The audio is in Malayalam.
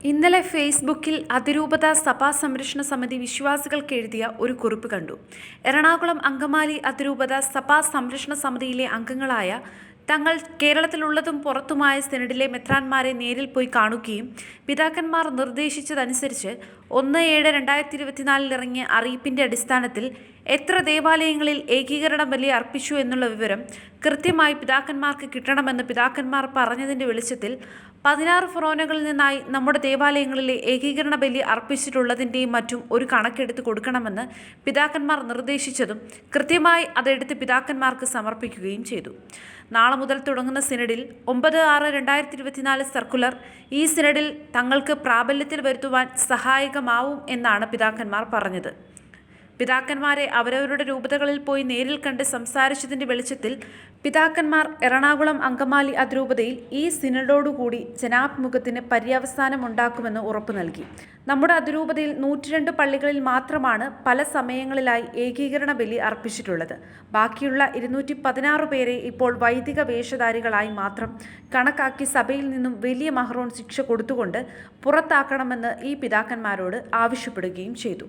ഇന്നലെ ഫേസ്ബുക്കിൽ അതിരൂപത സഭാ സംരക്ഷണ സമിതി വിശ്വാസികൾക്ക് എഴുതിയ ഒരു കുറിപ്പ് കണ്ടു. എറണാകുളം അങ്കമാലി അതിരൂപത സഭാ സംരക്ഷണ സമിതിയിലെ അംഗങ്ങളായ തങ്ങൾ കേരളത്തിലുള്ളതും പുറത്തുമായ സിനഡിലെ മെത്രാന്മാരെ നേരിൽ പോയി കാണുകയും പിതാക്കന്മാർ നിർദ്ദേശിച്ചതനുസരിച്ച് 1/7/2024 ഇറങ്ങിയ അറിയിപ്പിന്റെ അടിസ്ഥാനത്തിൽ എത്ര ദേവാലയങ്ങളിൽ ഏകീകരണ ബലി അർപ്പിച്ചു എന്നുള്ള വിവരം കൃത്യമായി പിതാക്കന്മാർക്ക് കിട്ടണമെന്ന് പിതാക്കന്മാർ പറഞ്ഞതിന്റെ വെളിച്ചത്തിൽ 16 ഫൊറോനകളിൽ നിന്നായി നമ്മുടെ ദേവാലയങ്ങളിലെ ഏകീകരണ ബലി അർപ്പിച്ചിട്ടുള്ളതിൻ്റെയും മറ്റും ഒരു കണക്കെടുത്ത് കൊടുക്കണമെന്ന് പിതാക്കന്മാർ നിർദ്ദേശിച്ചതും കൃത്യമായി അതെടുത്ത് പിതാക്കന്മാർക്ക് സമർപ്പിക്കുകയും ചെയ്തു. നാളെ മുതൽ തുടങ്ങുന്ന സിനഡിൽ 9/6/2024 സർക്കുലർ ഈ സിനഡിൽ തങ്ങൾക്ക് പ്രാബല്യത്തിൽ വരുത്തുവാൻ സഹായകമാവും എന്നാണ് പിതാക്കന്മാർ പറഞ്ഞത്. പിതാക്കന്മാരെ അവരവരുടെ രൂപതകളിൽ പോയി നേരിൽ കണ്ട് സംസാരിച്ചതിൻ്റെ വെളിച്ചത്തിൽ പിതാക്കന്മാർ എറണാകുളം അങ്കമാലി അതിരൂപതയിൽ ഈ സിനഡോടുകൂടി ജനാഭിമുഖത്തിന് പര്യവസാനമുണ്ടാക്കുമെന്ന് ഉറപ്പു നൽകി. നമ്മുടെ അതിരൂപതയിൽ 102 പള്ളികളിൽ മാത്രമാണ് പല സമയങ്ങളിലായി ഏകീകരണ ബലി അർപ്പിച്ചിട്ടുള്ളത്. ബാക്കിയുള്ള 216 പേരെ ഇപ്പോൾ വൈദിക വേഷധാരികളായി മാത്രം കണക്കാക്കി സഭയിൽ നിന്നും വലിയ മഹ്റോൻ ശിക്ഷ കൊടുത്തുകൊണ്ട് പുറത്താക്കണമെന്ന് ഈ പിതാക്കന്മാരോട് ആവശ്യപ്പെടുകയും ചെയ്തു.